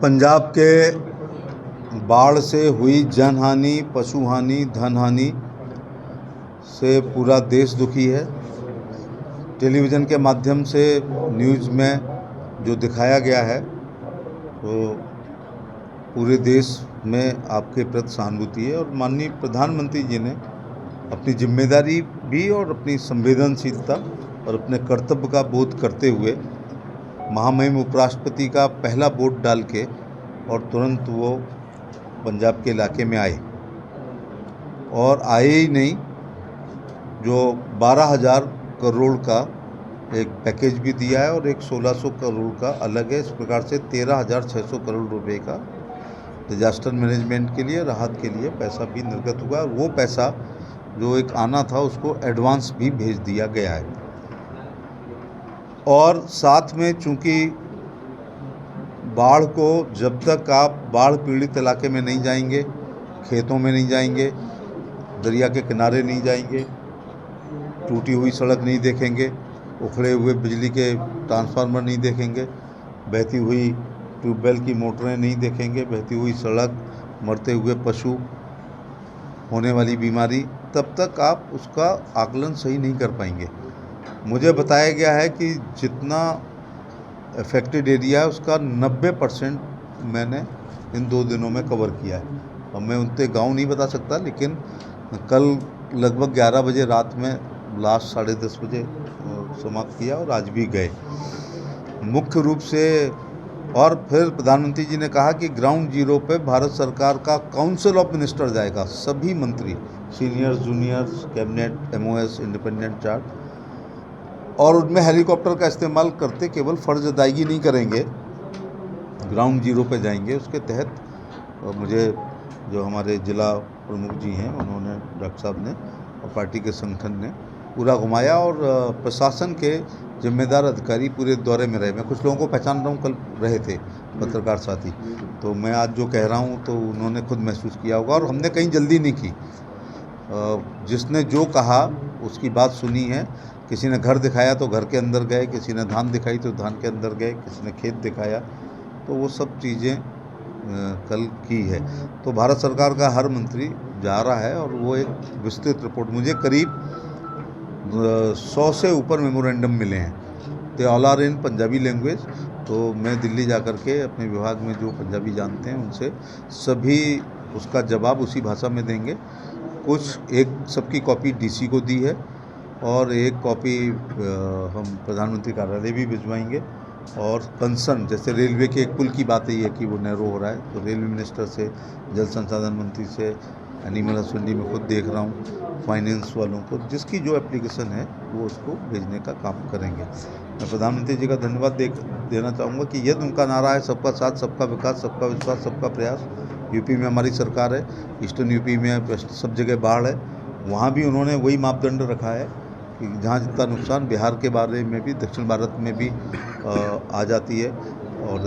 पंजाब के बाढ़ से हुई जनहानि, पशुहानि, धनहानि से पूरा देश दुखी है। टेलीविज़न के माध्यम से न्यूज़ में जो दिखाया गया है तो पूरे देश में आपके प्रति सहानुभूति है और माननीय प्रधानमंत्री जी ने अपनी जिम्मेदारी भी और अपनी संवेदनशीलता और अपने कर्तव्य का बोध करते हुए महामहिम उपराष्ट्रपति का पहला वोट डाल के और तुरंत वो पंजाब के इलाके में आए और आए ही नहीं, जो 12,000 करोड़ का एक पैकेज भी दिया है और एक 1,600 करोड़ का अलग है। इस प्रकार से 13,600 करोड़ रुपए का डिजास्टर मैनेजमेंट के लिए, राहत के लिए पैसा भी निर्गत हुआ। वो पैसा जो एक आना था उसको एडवांस भी भेज दिया गया है। और साथ में चूँकि बाढ़ को, जब तक आप बाढ़ पीड़ित इलाके में नहीं जाएंगे, खेतों में नहीं जाएंगे, दरिया के किनारे नहीं जाएंगे, टूटी हुई सड़क नहीं देखेंगे, उखड़े हुए बिजली के ट्रांसफार्मर नहीं देखेंगे, बहती हुई ट्यूबवेल की मोटरें नहीं देखेंगे, बहती हुई सड़क, मरते हुए पशु, होने वाली बीमारी, तब तक आप उसका आकलन सही नहीं कर पाएंगे। मुझे बताया गया है कि जितना अफेक्टेड एरिया है उसका 90% मैंने इन 2 दिनों में कवर किया है। अब मैं उनके गांव नहीं बता सकता, लेकिन कल लगभग 11 बजे रात में लास्ट 10:30 बजे समाप्त किया और आज भी गए मुख्य रूप से। और फिर प्रधानमंत्री जी ने कहा कि ग्राउंड जीरो पे भारत सरकार का काउंसिल ऑफ मिनिस्टर जाएगा, सभी मंत्री, seniors, juniors, cabinet, MOS, independent charge, और उनमें हेलीकॉप्टर का इस्तेमाल करते केवल फ़र्ज अदायगी नहीं करेंगे, ग्राउंड जीरो पे जाएंगे। उसके तहत मुझे जो हमारे जिला प्रमुख जी हैं उन्होंने, डॉक्टर साहब ने और पार्टी के संगठन ने पूरा घुमाया और प्रशासन के जिम्मेदार अधिकारी पूरे दौरे में रहे। मैं कुछ लोगों को पहचान रहा हूँ, कल रहे थे पत्रकार साथी, तो मैं आज जो कह रहा हूँ तो उन्होंने खुद महसूस किया होगा। और हमने कहीं जल्दी नहीं की, जिसने जो कहा उसकी बात सुनी है। किसी ने घर दिखाया तो घर के अंदर गए, किसी ने धान दिखाई तो धान के अंदर गए, किसी ने खेत दिखाया, तो वो सब चीज़ें कल की है। तो भारत सरकार का हर मंत्री जा रहा है और वो एक विस्तृत रिपोर्ट, मुझे करीब 100 से ऊपर मेमोरेंडम मिले हैं, they all are in Punjabi language. तो मैं दिल्ली जा कर के अपने विभाग में जो पंजाबी जानते हैं उनसे सभी उसका जवाब उसी भाषा में देंगे। कुछ एक सबकी कॉपी DC को दी है और एक कॉपी हम प्रधानमंत्री कार्यालय भी भिजवाएंगे। और कंसर्न, जैसे रेलवे के एक पुल की बात ही है कि वो नैरो हो रहा है, तो रेलवे मिनिस्टर से, जल संसाधन मंत्री से, एनिमल हस्बेंड्री में खुद देख रहा हूँ, फाइनेंस वालों को, जिसकी जो एप्लीकेशन है वो उसको भेजने का काम करेंगे। मैं प्रधानमंत्री जी का धन्यवाद देना चाहूँगा कि यदि उनका नारा है सबका साथ, सबका विकास, सबका विश्वास, सबका प्रयास। यूपी में हमारी सरकार है, ईस्टर्न यूपी में सब जगह बाढ़ है, वहाँ भी उन्होंने वही मापदंड रखा है कि जहाँ जितना नुकसान बिहार के बारे में भी, दक्षिण भारत में भी आ जाती है और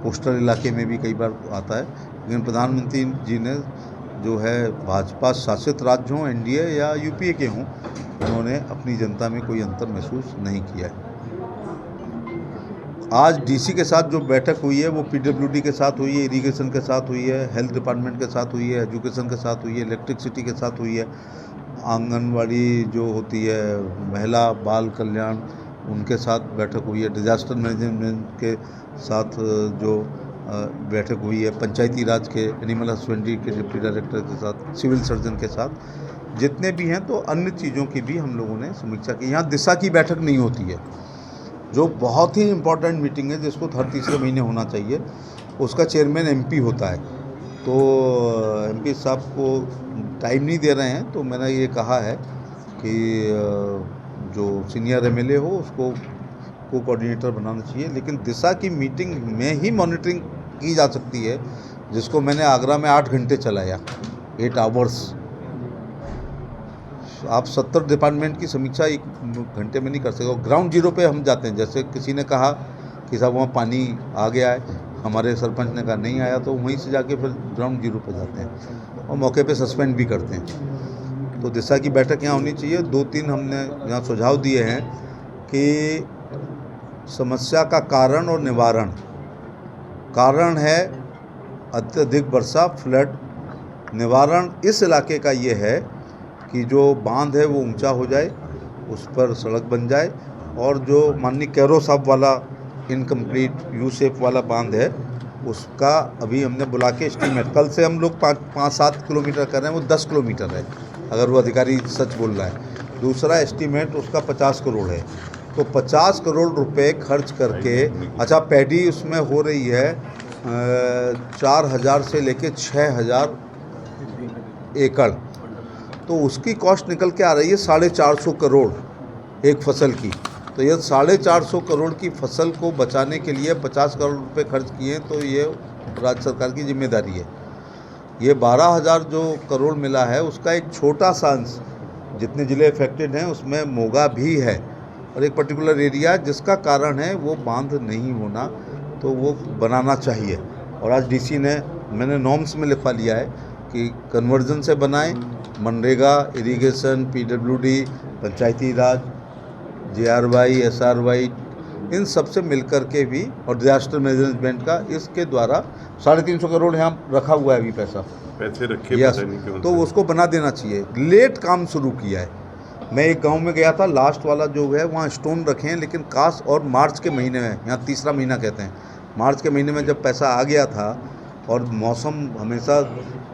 कोस्टल इलाके में भी कई बार आता है। लेकिन प्रधानमंत्री जी ने जो है भाजपा शासित राज्य हों, NDA या UPA के हों, उन्होंने अपनी जनता में कोई अंतर महसूस नहीं किया है। आज DC के साथ जो बैठक हुई है वो PWD के साथ हुई है, इरिगेशन के साथ हुई है, हेल्थ डिपार्टमेंट के साथ हुई है, एजुकेशन के साथ हुई है, इलेक्ट्रिसिटी के साथ हुई है, आंगनवाड़ी जो होती है, महिला बाल कल्याण, उनके साथ बैठक हुई है, डिजास्टर मैनेजमेंट के साथ जो बैठक हुई है, पंचायती राज के, एनिमल हस्बेंड्री के डिप्टी डायरेक्टर के साथ, सिविल सर्जन के साथ, जितने भी हैं, तो अन्य चीज़ों की भी हम लोगों ने समीक्षा की। यहाँ दिशा की बैठक नहीं होती है, जो बहुत ही इम्पोर्टेंट मीटिंग है जिसको हर तीसरे महीने होना चाहिए, उसका चेयरमैन MP होता है। तो MP साहब को टाइम नहीं दे रहे हैं, तो मैंने ये कहा है कि जो सीनियर MLA हो उसको कोऑर्डिनेटर बनाना चाहिए। लेकिन दिशा की मीटिंग में ही मॉनिटरिंग की जा सकती है, जिसको मैंने आगरा में 8 घंटे चलाया, 8 आवर्स। आप 70 डिपार्टमेंट की समीक्षा 1 घंटे में नहीं कर सकते। ग्राउंड जीरो पे हम जाते हैं, जैसे किसी ने कहा कि साहब वहाँ पानी आ गया है, हमारे सरपंच ने कहा नहीं आया, तो वहीं से जाके फिर ग्राउंड जीरो पे जाते हैं और मौके पे सस्पेंड भी करते हैं। तो दिशा की बैठक यहाँ होनी चाहिए। 2-3 हमने यहाँ सुझाव दिए हैं कि समस्या का कारण और निवारण कारण है अत्यधिक वर्षा, फ्लड। निवारण इस इलाके का ये है कि जो बांध है वो ऊंचा हो जाए, उस पर सड़क बन जाए, और जो माननीय कैरो साहब वाला इनकम्प्लीट यू शेप वाला बांध है उसका अभी हमने बुला के एस्टीमेट, कल से हम लोग 5-7 किलोमीटर कर रहे हैं, वो 10 किलोमीटर है अगर वो अधिकारी सच बोल रहा है। दूसरा एस्टीमेट उसका 50 करोड़ है। तो 50 करोड़ रुपए खर्च करके, अच्छा पैडी उसमें हो रही है 4,000 से लेके 6,000 एकड़, तो उसकी कॉस्ट निकल के आ रही है 450 करोड़ एक फसल की। तो ये 450 करोड़ की फसल को बचाने के लिए 50 करोड़ रुपए खर्च किए, तो ये राज्य सरकार की जिम्मेदारी है। ये 12,000 जो करोड़ मिला है उसका एक छोटा सा अंश, जितने ज़िले अफेक्टेड हैं उसमें मोगा भी है, और एक पर्टिकुलर एरिया जिसका कारण है वो बांध नहीं होना, तो वो बनाना चाहिए। और आज डीसी ने, मैंने नॉर्म्स में लिखवा लिया है कि कन्वर्जन से बनाएं, मनरेगा, इरिगेशन, पीडब्ल्यूडी, पंचायती राज, JRY, SRY, इन सब से मिलकर के भी, और डिजास्टर मैनेजमेंट का, इसके द्वारा 350 करोड़ यहाँ रखा हुआ है अभी पैसे रखे, पता नहीं क्यों, तो उसको बना देना चाहिए। लेट काम शुरू किया है। मैं एक गांव में गया था, लास्ट वाला जो है वहाँ स्टोन रखे हैं, लेकिन काश, और मार्च के महीने में, यहाँ तीसरा महीना कहते हैं, मार्च के महीने में जब पैसा आ गया था, और मौसम हमेशा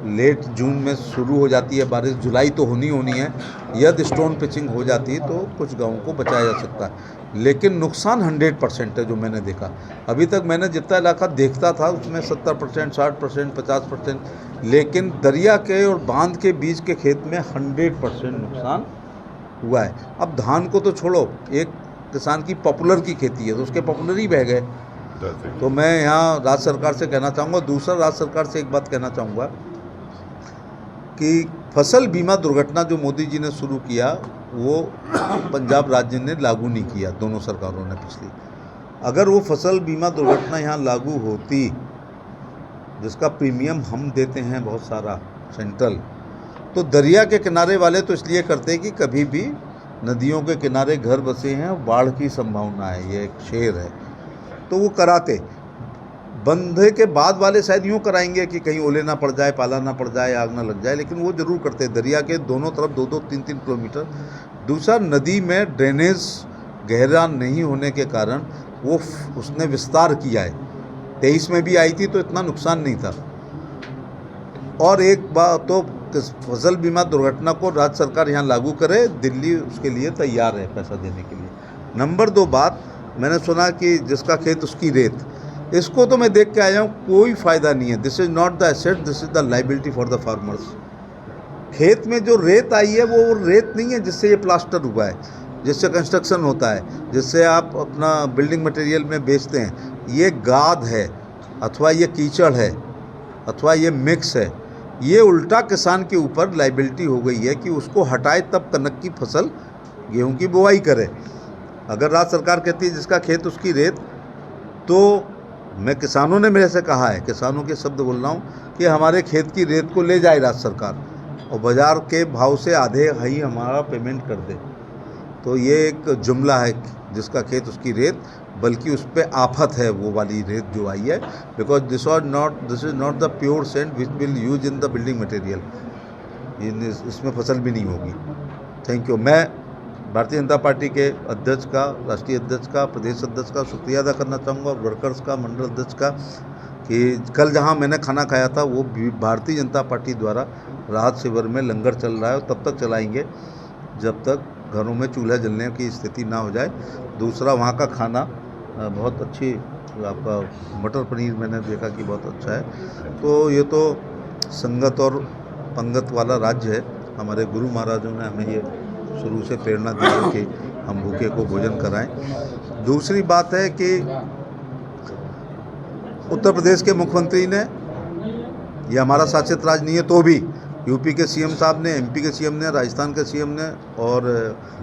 लेट जून में शुरू हो जाती है बारिश, जुलाई तो होनी है, यदि स्टोन पिचिंग हो जाती तो कुछ गाँवों को बचाया जा सकता है। लेकिन नुकसान 100% है जो मैंने देखा। अभी तक मैंने जितना इलाका देखता था उसमें 70%, 60%, 50%, लेकिन दरिया के और बांध के बीच के खेत में 100% नुकसान हुआ है। अब धान को तो छोड़ो, एक किसान की पॉपुलर की खेती है तो उसके पॉपुलर ही बह गए। तो मैं यहाँ राज्य सरकार से कहना चाहूँगा, दूसरा राज्य सरकार से एक बात कहना चाहूँगा कि फसल बीमा दुर्घटना जो मोदी जी ने शुरू किया वो पंजाब राज्य ने लागू नहीं किया, दोनों सरकारों ने पिछली। अगर वो फसल बीमा दुर्घटना यहाँ लागू होती, जिसका प्रीमियम हम देते हैं बहुत सारा सेंट्रल, तो दरिया के किनारे वाले तो इसलिए करते कि कभी भी नदियों के किनारे घर बसे हैं, बाढ़ की संभावना है, ये एक शेर है, तो वो कराते। बंधे के बाद वाले शायद यूँ कराएंगे कि कहीं ओले ना पड़ जाए, पाला ना पड़ जाए, आग ना लग जाए, लेकिन वो जरूर करते दरिया के दोनों तरफ 2-2, 3-3 किलोमीटर। दूसरा, नदी में ड्रेनेज गहरा नहीं होने के कारण वो उसने विस्तार किया है। 23 में भी आई थी तो इतना नुकसान नहीं था। और एक बात तो फसल बीमा दुर्घटना को राज्य सरकार यहाँ लागू करे, दिल्ली उसके लिए तैयार है पैसा देने के लिए। नंबर 2 बात, मैंने सुना कि जिसका खेत उसकी रेत, इसको तो मैं देख के आया हूँ, कोई फ़ायदा नहीं है। This is not the asset, this is the liability for the farmers. खेत में जो रेत आई है वो रेत नहीं है जिससे ये प्लास्टर हुआ है, जिससे कंस्ट्रक्शन होता है, जिससे आप अपना बिल्डिंग मटेरियल में बेचते हैं। ये गाद है, अथवा ये कीचड़ है, अथवा ये मिक्स है। ये उल्टा किसान के ऊपर लाइबिलिटी हो गई है कि उसको हटाए तब कनक की फसल, गेहूं की बुआई करे। अगर राज्य सरकार कहती है जिसका खेत उसकी रेत, तो मैं, किसानों ने मेरे से कहा है, किसानों के शब्द बोल रहा हूँ कि हमारे खेत की रेत को ले जाए राज्य सरकार और बाज़ार के भाव से आधे ही हमारा पेमेंट कर दे। तो ये एक जुमला है, जिसका खेत उसकी रेत, बल्कि उस पर आफत है वो वाली रेत जो आई है, because this is not the pure send which will use in the building material. इसमें फसल भी नहीं होगी। Thank you. मैं भारतीय जनता पार्टी के अध्यक्ष का, राष्ट्रीय अध्यक्ष का, प्रदेश अध्यक्ष का शुक्रिया अदा करना चाहूँगा, और वर्कर्स का, मंडल अध्यक्ष का, कि कल जहाँ मैंने खाना खाया था वो भारतीय जनता पार्टी द्वारा राहत शिविर में लंगर चल रहा है, और तब तक चलाएंगे जब तक घरों में चूल्हा जलने की स्थिति ना हो जाए। दूसरा, वहाँ का खाना बहुत अच्छी, आपका मटर पनीर मैंने देखा कि बहुत अच्छा है। तो ये तो संगत और पंगत वाला राज्य है। हमारे गुरु महाराजों ने हमें ये शुरू से प्रेरणा दी है कि हम भूखे को भोजन कराएं। दूसरी बात है कि उत्तर प्रदेश के मुख्यमंत्री ने, ये हमारा शासित राज्य नहीं है तो भी, यूपी के सीएम साहब ने, एमपी के सीएम ने, राजस्थान के सीएम ने और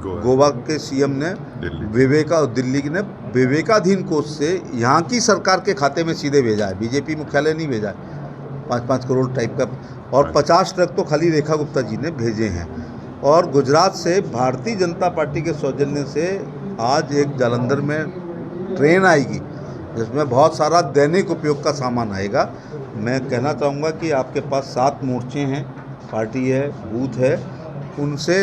गोवा के सीएम ने दिल्ली ने विवेकाधीन कोष से यहाँ की सरकार के खाते में सीधे भेजा है, बीजेपी मुख्यालय नहीं भेजा है। 5-5 करोड़ टाइप का, और 50 ट्रक तो खाली रेखा गुप्ता जी ने भेजे हैं। और गुजरात से भारतीय जनता पार्टी के सौजन्य से आज एक जालंधर में ट्रेन आएगी, जिसमें बहुत सारा दैनिक उपयोग का सामान आएगा। मैं कहना चाहूँगा कि आपके पास 7 मोर्चे हैं, पार्टी है, बूथ है, उनसे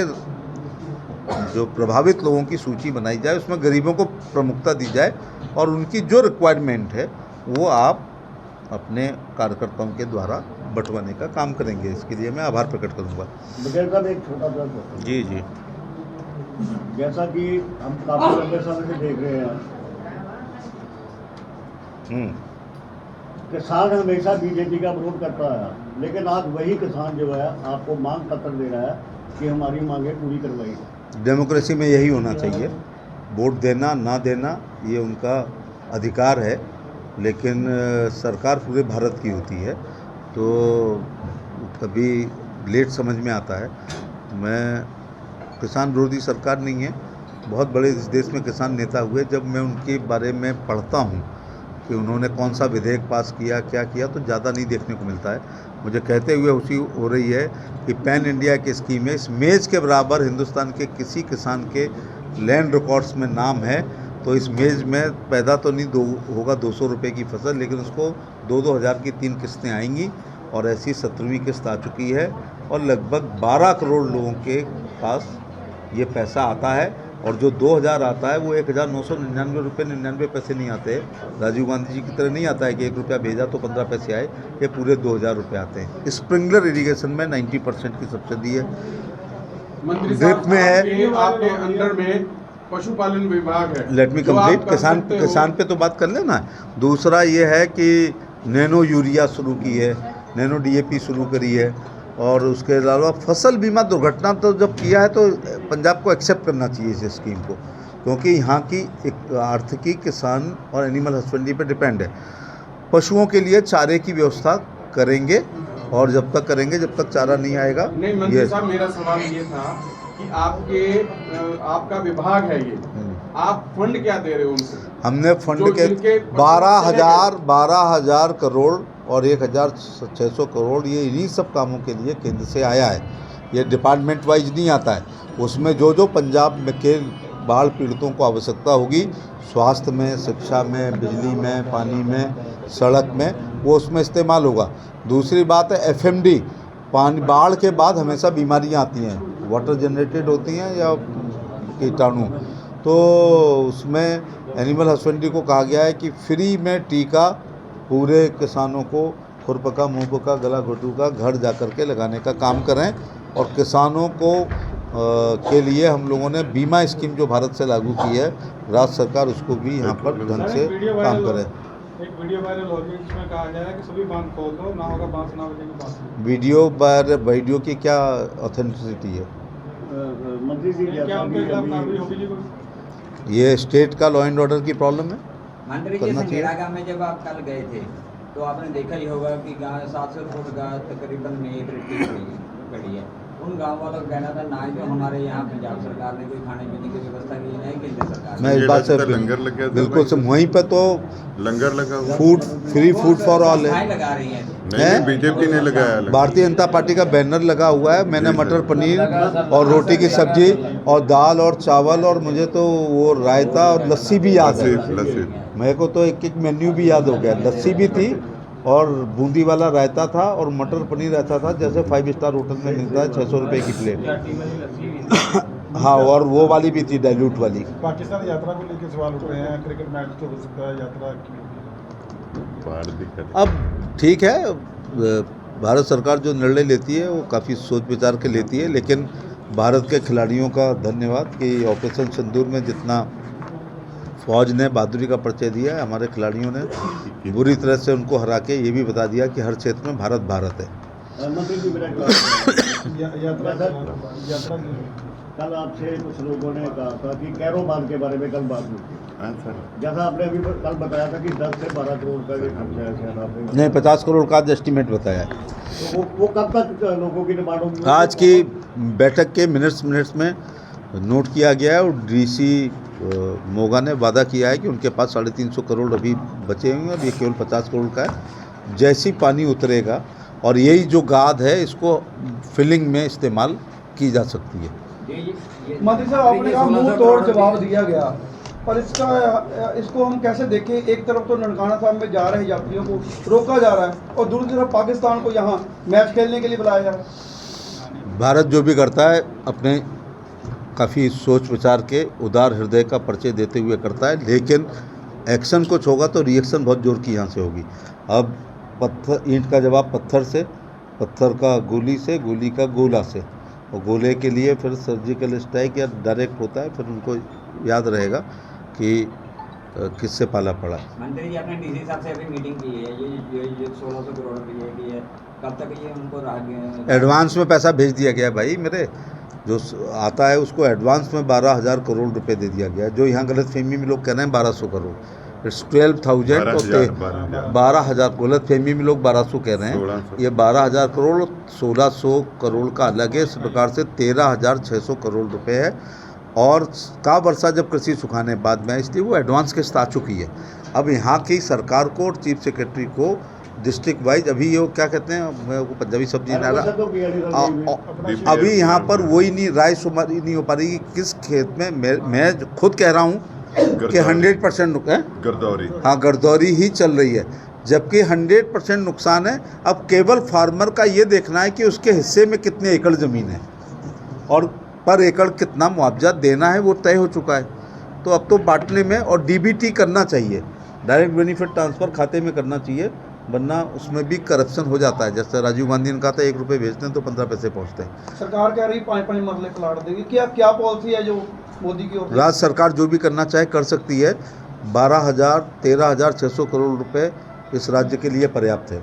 जो प्रभावित लोगों की सूची बनाई जाए, उसमें गरीबों को प्रमुखता दी जाए और उनकी जो रिक्वायरमेंट है वो आप अपने कार्यकर्ताओं के द्वारा बंटवाने का काम करेंगे। इसके लिए मैं आभार प्रकट करूंगा। बघेल साहब, एक छोटा सा प्रश्न। जी जी। जैसा कि हम काफी लंबे समय से देख रहे हैं, किसान हमेशा बीजेपी का विरोध करता है, लेकिन आज वही किसान जो है आपको मांग पत्र दे रहा है कि हमारी मांगें पूरी करवाई। डेमोक्रेसी में यही होना चाहिए। वोट देना ना देना ये उनका अधिकार है, लेकिन सरकार पूरे भारत की होती है, तो कभी लेट समझ में आता है। मैं किसान विरोधी सरकार नहीं है, बहुत बड़े इस देश में किसान नेता हुए। जब मैं उनके बारे में पढ़ता हूँ कि उन्होंने कौन सा विधेयक पास किया, क्या किया, तो ज़्यादा नहीं देखने को मिलता है। मुझे कहते हुए खुशी हो रही है कि पैन इंडिया की स्कीम है, इस मेज़ के बराबर हिंदुस्तान के किसी किसान के लैंड रिकॉर्ड्स में नाम है, तो इस मेज़ में पैदा तो नहीं होगा 200 रुपये की फसल, लेकिन उसको 2-2 हज़ार की 3 किस्तें आएंगी और ऐसी 17वीं किस्त आ चुकी है और लगभग 12 करोड़ लोगों के पास ये पैसा आता है। और जो 2000 आता है वो 1999 रुपये 99 पैसे नहीं आते। राजीव गांधी जी की तरह नहीं आता है कि 1 रुपया भेजा तो 15 पैसे आए, ये पूरे 2000 रुपये आते हैं। स्प्रिंकलर इरिगेशन में 90% की सब्सिडी है। मंत्री ड्रिप में है। आपके अंडर में पशुपालन विभाग है। Let me complete. किसान पे तो बात कर लेना। दूसरा ये है कि नैनो यूरिया शुरू की है, नैनो DAP शुरू करी है, और उसके अलावा फसल बीमा दुर्घटना तो जब किया है तो पंजाब को एक्सेप्ट करना चाहिए इस स्कीम को, क्योंकि यहाँ की एक आर्थिकी किसान और एनिमल हस्बेंड्री पे डिपेंड है। पशुओं के लिए चारे की व्यवस्था करेंगे और जब तक करेंगे जब तक चारा नहीं आएगा। नहीं मंत्री साहब, मेरा सवाल ये था कि आपका विभाग है ये, आप फंड क्या दे रहे हो उनसे? हमने फंड के 12,000 करोड़ और 1,600 करोड़ ये इन्हीं सब कामों के लिए केंद्र से आया है। ये डिपार्टमेंट वाइज नहीं आता है। उसमें जो पंजाब में के बाढ़ पीड़ितों को आवश्यकता होगी, स्वास्थ्य में, शिक्षा में, बिजली में, पानी में, सड़क में, वो उसमें इस्तेमाल होगा। दूसरी बात है FMD, पानी बाढ़ के बाद हमेशा बीमारियां आती हैं, वाटर जनरेटेड होती हैं या कीटाणु, तो उसमें एनिमल हस्बेंड्री को कहा गया है कि फ्री में टीका पूरे किसानों को खुरपका, मुँहपका, गला घोटू का घर जा कर के लगाने का काम करें। और किसानों को के लिए हम लोगों ने बीमा स्कीम जो भारत से लागू की है, राज्य सरकार उसको भी यहाँ पर ढंग से काम करे। एक वीडियो वायरल हो रही है जिसमें कहा जा रहा है कि सभी बांध खोल दो, ना होगा बांस ना बचेगी बांस। वीडियो की क्या ऑथेंटिसिटी है? मंत्री जी, क्या उनके खिलाफ कार्रवाई होगी जी कोई? ये स्टेट का लॉ एंड ऑर्डर की प्रॉब्लम है। मंत्री जी, संगेड़ा गांव में जब आप कल गए थे तो आपने देखा ही होगा कि गाँव 700 फुट का तकरीबन एक रिट्टी खड़ी है। उन गाँव वालों का कहना था ना ही तो हमारे यहाँ पंजाब सरकार ने कोई खाने पीने की व्यवस्था की, नहीं केंद्र सरकार। मैं इस बात से लंगर लग गया बिल्कुल से, वहीं पे तो लंगर लगा हुआ, food free food for all है। लगा रही है नहीं, बीजेपी ने लगाया है। भारतीय जनता पार्टी का बैनर लगा हुआ है। मैंने मटर पनीर और रोटी की सब्जी और दाल और चावल और मुझे तो वो रायता और लस्सी भी याद है। मेरे को तो एक मेन्यू भी याद हो गया। लस्सी भी थी और बूंदी वाला रायता था और मटर पनीर रहता था, जैसे 5 स्टार होटल में मिलता है, 600 रुपये की प्लेट। हाँ, और वो वाली भी थी, डाइल्यूट वाली। पाकिस्तान यात्रा को लेकर सवाल उठ रहे हैं, क्रिकेट मैच तो हो सकता है, यात्रा की। अब ठीक है, भारत सरकार जो निर्णय लेती है वो काफ़ी सोच विचार के लेती है, लेकिन भारत के खिलाड़ियों का धन्यवाद कि ऑपरेशन सिंदूर में जितना फौज ने बहादुरी का परिचय दिया है, हमारे खिलाड़ियों ने बुरी तरह से उनको हरा के ये भी बता दिया कि हर क्षेत्र में भारत भारत है। मंत्री जी, मेरा यात्रा कल आपसे कुछ लोगों ने कहा था कि कैरो बांध के बारे में कल बात हुई थी, जैसा आपने अभी कल बताया था कि 10 से 12 करोड़ का ये खर्चा है शायद आपने। नहीं, 50 करोड़ का एस्टिमेट बताया है। तो वो कब तक लोगों की डिमांड होगी? आज की बैठक के मिनट्स में नोट किया गया है और DC मोगा ने वादा किया है कि उनके पास 350 करोड़ अभी बचे हुए हैं और ये केवल 50 करोड़ का है। जैसी पानी उतरेगा और यही जो गाद है इसको फिलिंग में इस्तेमाल की जा सकती है। मंत्री साहब, आपने कहा मुंह तोड़ जवाब दिया गया पर इसको हम कैसे देखें? एक तरफ तो ननकाना साहब में जा रहे यात्रियों को रोका जा रहा है और दूसरी तरफ पाकिस्तान को यहाँ मैच खेलने के लिए बुलाया जा रहा है। भारत जो भी करता है अपने काफ़ी सोच विचार के उदार हृदय का परिचय देते हुए करता है, लेकिन एक्शन कुछ होगा तो रिएक्शन बहुत जोर की यहाँ से होगी। अब पत्थर ईंट का जवाब पत्थर से, पत्थर का गोली से, गोली का गोला से, और गोले के लिए फिर सर्जिकल स्ट्राइक या डायरेक्ट होता है, फिर उनको याद रहेगा कि किससे पाला पड़ा। मंत्री जी, आपने डीसी साहब से अभी मीटिंग की है, ये 1600 करोड़ रुपये की है, कब तक ये उनको राह एडवांस में पैसा भेज दिया गया है भाई, मेरे जो आता है उसको एडवांस में 12,000 करोड़ रुपए दे दिया गया है। जो यहाँ गलतफहमी में लोग कह रहे हैं 1200 करोड़, इट्स 12,000 और 12,000 गलतफहमी में लोग 1200 कह रहे हैं, ये 12,000 करोड़ 1600 करोड़ का अलग है। इस प्रकार से 13,600 करोड़ रुपए है। और का वर्षा जब कृषि सुखाने बाद में, इसलिए वो एडवांस किस्त आ चुकी है। अब यहाँ की सरकार को और चीफ सेक्रेटरी को डिस्ट्रिक्ट वाइज, अभी ये क्या कहते हैं, मैं वो पंजाबी सब्जी ना रहा, अभी यहाँ पर वही नहीं राय शुमारी नहीं हो पा रही कि किस खेत में मैं खुद कह रहा हूँ कि 100% गर्दौरी, हाँ गर्दौरी ही चल रही है, जबकि 100% नुकसान है। अब केवल फार्मर का ये देखना है कि उसके हिस्से में कितने एकड़ ज़मीन है और पर एकड़ कितना मुआवजा देना है, वो तय हो चुका है। तो अब तो बांटने में और डीबीटी करना चाहिए, डायरेक्ट बेनिफिट ट्रांसफ़र खाते में करना चाहिए, वरना उसमें भी करप्शन हो जाता है। जैसे राजीव गांधी ने कहा था 1 रुपये भेजते हैं तो 15 पैसे पहुँचते हैं। सरकार कह रही 5-5 मरले प्लाट देगी, क्या पॉलिसी है जो मोदी की ओर? राज्य सरकार जो भी करना चाहे कर सकती है। 13,600 करोड़ रुपए इस राज्य के लिए पर्याप्त है।